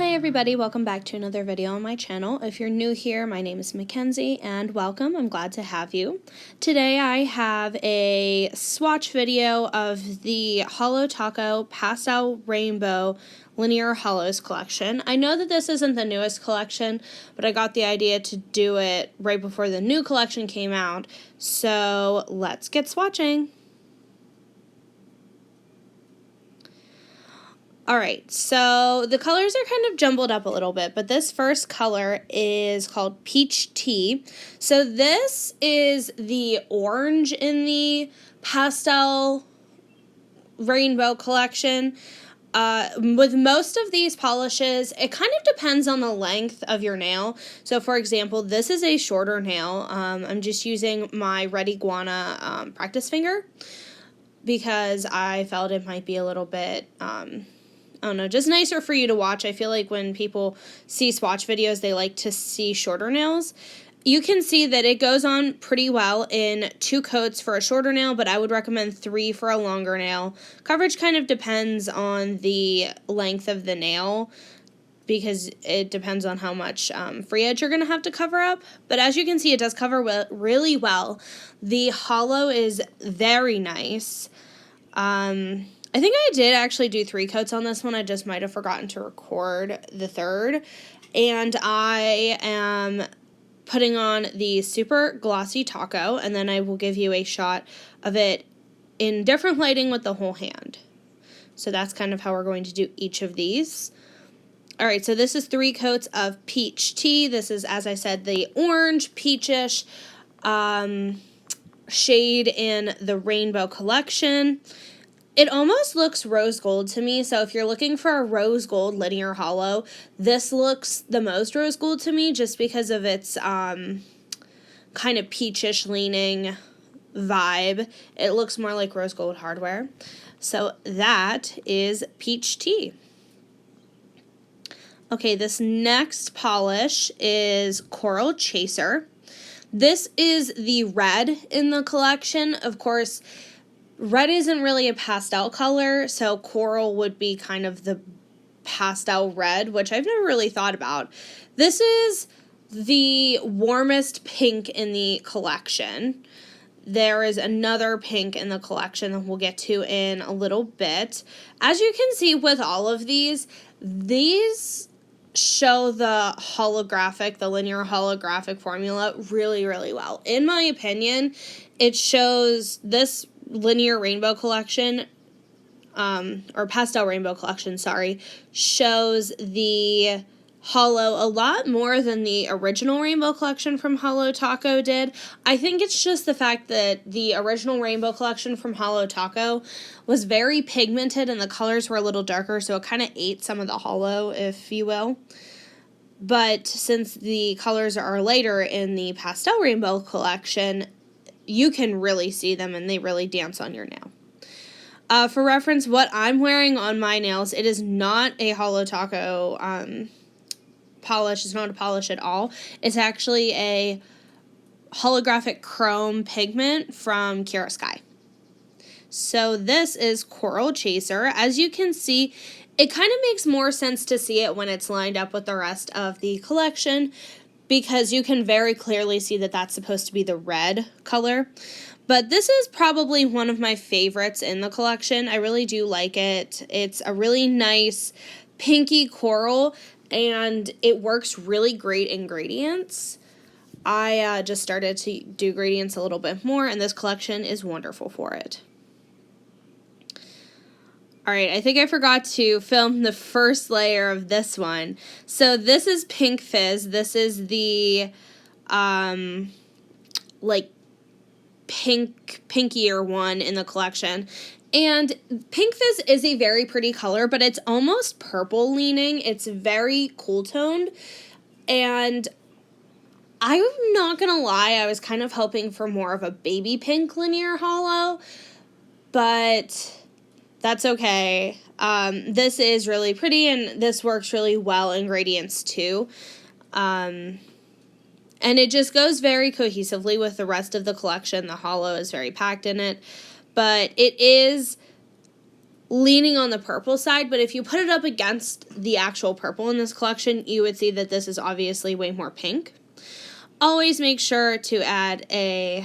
Hi everybody, welcome back to another video on my channel. If you're new here, my name is Mackenzie and welcome. I'm glad to have you. Today I have a swatch video of the Holo Taco Pastel Rainbow Linear Holos collection. I know that this isn't the newest collection, but I got the idea to do it right before the new collection came out. So let's get swatching. Alright, so the colors are kind of jumbled up a little bit, but this first color is called Peach Tea. So this is the orange in the Pastel Rainbow collection. With most of these polishes, it kind of depends on the length of your nail. So for example, this is a shorter nail. I'm just using my Red Iguana practice finger because I felt it might be a little bit I don't know, just nicer for you to watch. I feel like when people see swatch videos, they like to see shorter nails. You can see that it goes on pretty well in 2 coats for a shorter nail, but I would recommend 3 for a longer nail. Coverage kind of depends on the length of the nail because it depends on how much free edge you're going to have to cover up. But as you can see, it does cover really well. The holo is very nice. I think I did actually do 3 coats on this one. I just might have forgotten to record the third. And I am putting on the super glossy taco, and then I will give you a shot of it in different lighting with the whole hand. So that's kind of how we're going to do each of these. Alright, so this is 3 coats of Peach Tea. This is, as I said, the orange, peachish shade in the Rainbow collection. It almost looks rose gold to me, so if you're looking for a rose gold linear holo, this looks the most rose gold to me just because of its kind of peachish leaning vibe. It looks more like rose gold hardware. So that is Peach Tea. Okay, this next polish is Coral Chaser. This is the red in the collection. Of course, red isn't really a pastel color, so coral would be kind of the pastel red, which I've never really thought about. This is the warmest pink in the collection. There is another pink in the collection that we'll get to in a little bit. As you can see with all of these show the linear holographic formula really, really well. In my opinion, it shows this linear rainbow collection, or pastel rainbow collection, sorry, shows the holo a lot more than the original rainbow collection from Holo Taco did. I think it's just the fact that the original rainbow collection from Holo Taco was very pigmented and the colors were a little darker, so it kind of ate some of the holo, if you will. But since the colors are lighter in the pastel rainbow collection, you can really see them and they really dance on your nail. For reference, what I'm wearing on my nails, it is not a Holo Taco polish. It's not a polish at all. It's actually a holographic chrome pigment from Kira Sky. So this is Coral Chaser. As you can see, it kind of makes more sense to see it when it's lined up with the rest of the collection, because you can very clearly see that that's supposed to be the red color. But this is probably one of my favorites in the collection. I really do like it. It's a really nice pinky coral, and it works really great in gradients. I just started to do gradients a little bit more, and this collection is wonderful for it. Alright, I think I forgot to film the first layer of this one. So this is Pink Fizz. This is the, like, pinkier one in the collection. And Pink Fizz is a very pretty color, but it's almost purple leaning. It's very cool toned. And I'm not gonna lie, I was kind of hoping for more of a baby pink linear holo, but that's okay. This is really pretty, and this works really well in gradients too. And it just goes very cohesively with the rest of the collection. The holo is very packed in it, but it is leaning on the purple side, but if you put it up against the actual purple in this collection, you would see that this is obviously way more pink. Always make sure to add in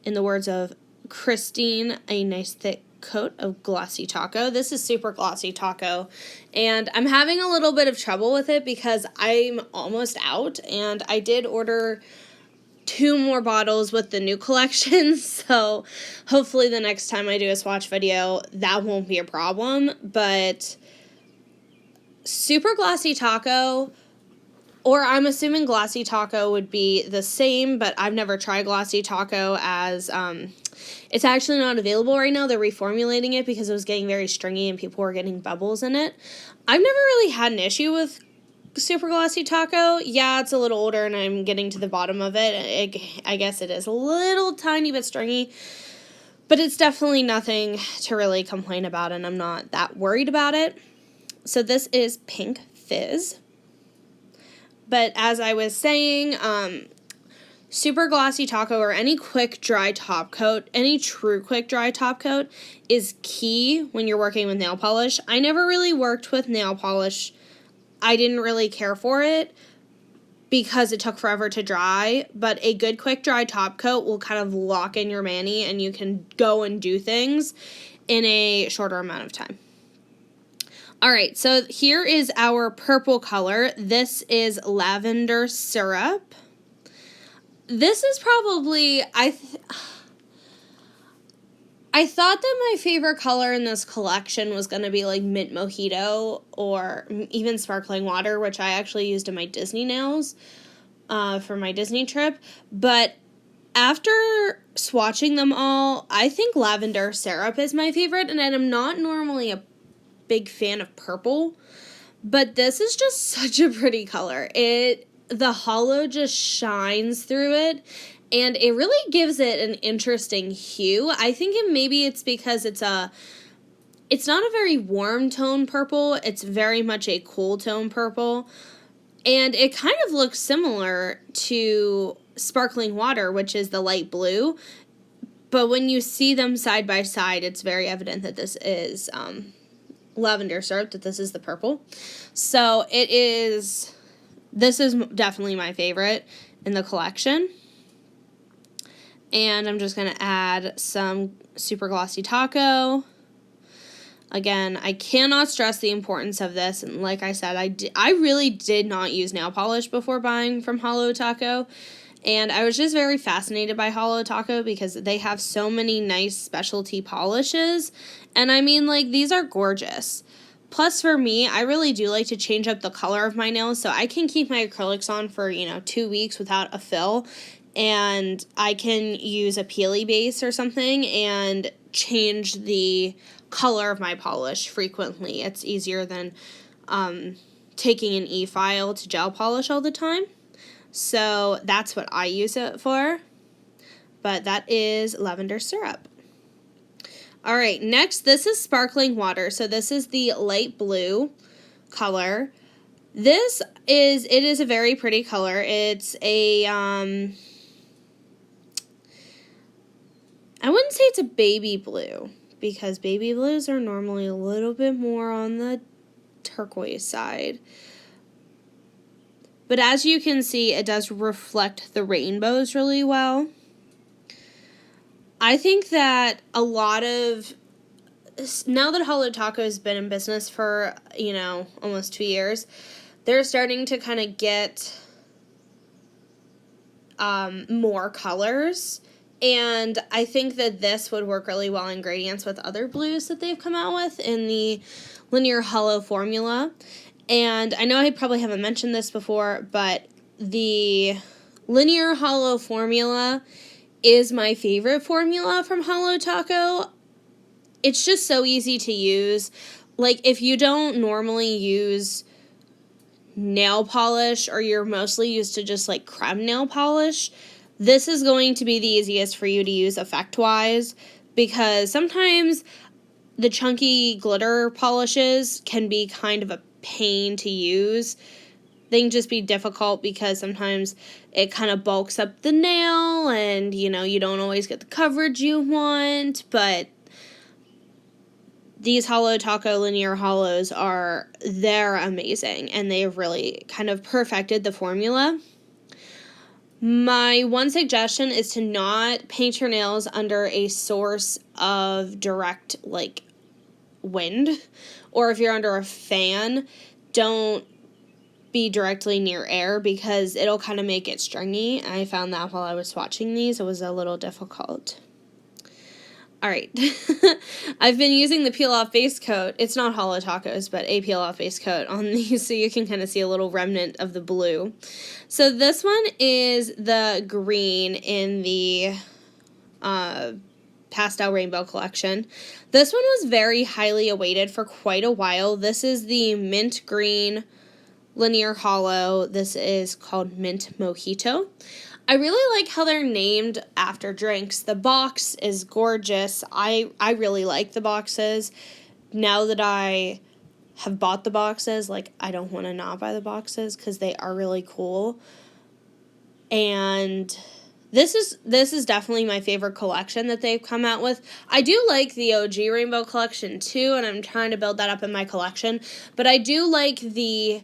the words of Christine, a nice thick coat of Glossy Taco. This is Super Glossy Taco, and I'm having a little bit of trouble with it because I'm almost out, and I did order 2 more bottles with the new collection, so hopefully the next time I do a swatch video, that won't be a problem. But Super Glossy Taco, or I'm assuming Glossy Taco would be the same, but I've never tried Glossy Taco as, it's actually not available right now. They're reformulating it because it was getting very stringy and people were getting bubbles in it. I've never really had an issue with Super Glossy Taco. Yeah, it's a little older and I'm getting to the bottom of it. I guess it is a little tiny bit stringy, but it's definitely nothing to really complain about, and I'm not that worried about it. So this is Pink Fizz. But as I was saying, Super Glossy Taco, or any quick dry top coat, any true quick dry top coat, is key when you're working with nail polish. I never really worked with nail polish. I didn't really care for it because it took forever to dry, but a good quick dry top coat will kind of lock in your mani and you can go and do things in a shorter amount of time. All right, so here is our purple color. This is Lavender Syrup. This is probably, I thought that my favorite color in this collection was going to be like Mint Mojito or even Sparkling Water, which I actually used in my Disney nails for my Disney trip. But after swatching them all, I think Lavender Syrup is my favorite, and I'm not normally a big fan of purple, but this is just such a pretty color. The holo just shines through it, and it really gives it an interesting hue. I think maybe it's because it's not a very warm tone purple. It's very much a cool tone purple. And it kind of looks similar to Sparkling Water, which is the light blue. But when you see them side by side, it's very evident that this is Lavender Syrup, that this is the purple. So this is definitely my favorite in the collection. And I'm just going to add some Super Glossy Taco. Again, I cannot stress the importance of this. And like I said, I really did not use nail polish before buying from Holo Taco. And I was just very fascinated by Holo Taco because they have so many nice specialty polishes. And I mean, like, these are gorgeous. Plus, for me, I really do like to change up the color of my nails, so I can keep my acrylics on for, 2 weeks without a fill, and I can use a peely base or something and change the color of my polish frequently. It's easier than taking an e-file to gel polish all the time. So that's what I use it for. But that is Lavender Syrup. All right, next, this is Sparkling Water. So this is the light blue color. It is a very pretty color. It's a, I wouldn't say it's a baby blue, because baby blues are normally a little bit more on the turquoise side. But as you can see, it does reflect the rainbows really well. I think that now that Holo Taco has been in business for, almost 2 years, they're starting to kind of get more colors. And I think that this would work really well in gradients with other blues that they've come out with in the Linear Holo formula. And I know I probably haven't mentioned this before, but the Linear Holo formula is my favorite formula from Holo Taco. It's just so easy to use. Like, if you don't normally use nail polish, or you're mostly used to just like creme nail polish, this is going to be the easiest for you to use effect-wise, because sometimes the chunky glitter polishes can be kind of a pain to use. They can just be difficult because sometimes it kind of bulks up the nail and, you don't always get the coverage you want. But these Holo Taco Linear Holos they're amazing, and they've really kind of perfected the formula. My one suggestion is to not paint your nails under a source of direct, like, wind, or if you're under a fan, don't be directly near air because it'll kind of make it stringy. I found that while I was swatching these, it was a little difficult. Alright, I've been using the peel-off base coat. It's not Holo Tacos, but a peel-off base coat on these so you can kind of see a little remnant of the blue. So this one is the green in the Pastel Rainbow collection. This one was very highly awaited for quite a while. This is the mint green linear holo. This is called Mint Mojito. I really like how they're named after drinks. The box is gorgeous. I really like the boxes. Now that I have bought the boxes, like, I don't want to not buy the boxes because they are really cool. And this is definitely my favorite collection that they've come out with. I do like the OG Rainbow collection too, and I'm trying to build that up in my collection. But I do like the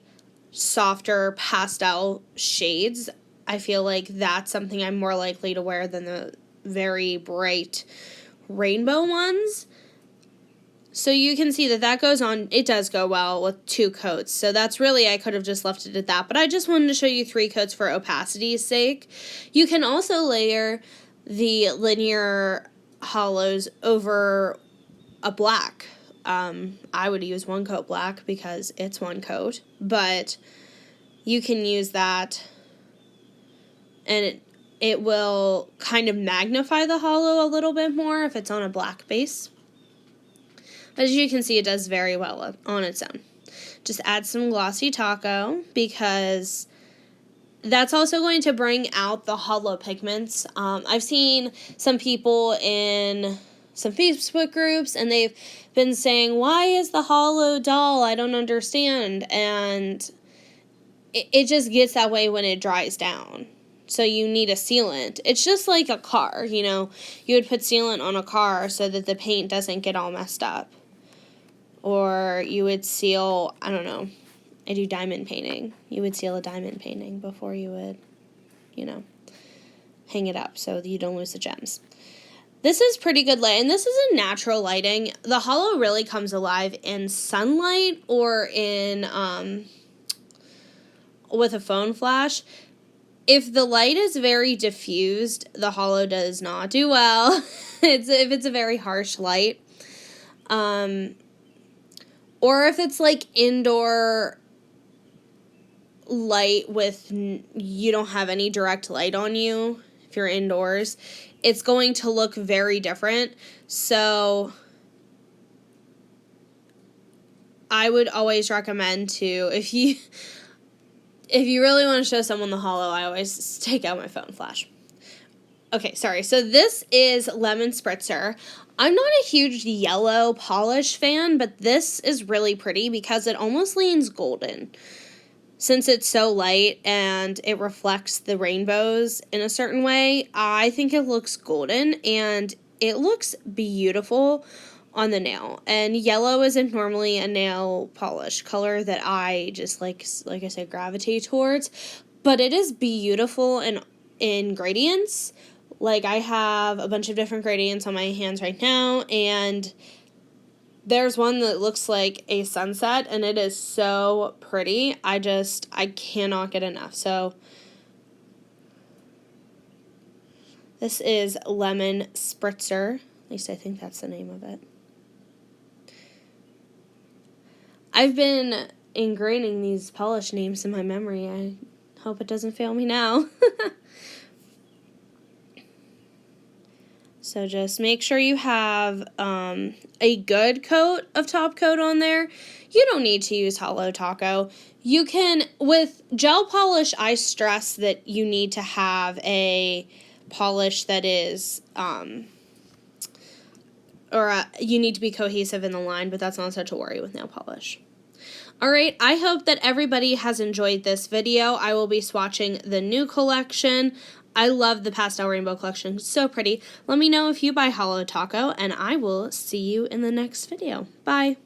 softer pastel shades. I feel like that's something I'm more likely to wear than the very bright rainbow ones. So you can see that goes on, it does go well with 2 coats. So that's really, I could have just left it at that. But I just wanted to show you 3 coats for opacity's sake. You can also layer the linear holos over a black. I would use 1 coat black because it's 1 coat. But you can use that, and it will kind of magnify the holo a little bit more if it's on a black base. As you can see, it does very well on its own. Just add some glossy taco because that's also going to bring out the holo pigments. I've seen some people in some Facebook groups, and they've been saying, why is the holo dull? I don't understand. And it just gets that way when it dries down. So you need a sealant. It's just like a car, you know. You would put sealant on a car so that the paint doesn't get all messed up. Or you would seal, I don't know, I do diamond painting. You would seal a diamond painting before you would, you know, hang it up so that you don't lose the gems. This is pretty good light, and this is a natural lighting. The holo really comes alive in sunlight or in with a phone flash. If the light is very diffused, the holo does not do well. If it's a very harsh light. Or if it's like indoor light with, you don't have any direct light on you, if you're indoors, it's going to look very different. So I would always recommend to, if you really want to show someone the holo, I always take out my phone flash. Okay, sorry. So this is Lemon Spritzer. I'm not a huge yellow polish fan, but this is really pretty because it almost leans golden. Since it's so light and it reflects the rainbows in a certain way, I think it looks golden and it looks beautiful on the nail. And yellow isn't normally a nail polish color that I just like I said, gravitate towards, but it is beautiful in gradients. Like, I have a bunch of different gradients on my hands right now, and there's one that looks like a sunset, and it is so pretty. I cannot get enough. So this is Lemon Spritzer. At least I think that's the name of it. I've been ingraining these polish names in my memory. I hope it doesn't fail me now. So just make sure you have a good coat of top coat on there. You don't need to use Holo Taco. You can, with gel polish, I stress that you need to have a polish that is, you need to be cohesive in the line, but that's not such a worry with nail polish. Alright, I hope that everybody has enjoyed this video. I will be swatching the new collection. I love the Pastel Rainbow collection. It's so pretty. Let me know if you buy Holo Taco, and I will see you in the next video. Bye.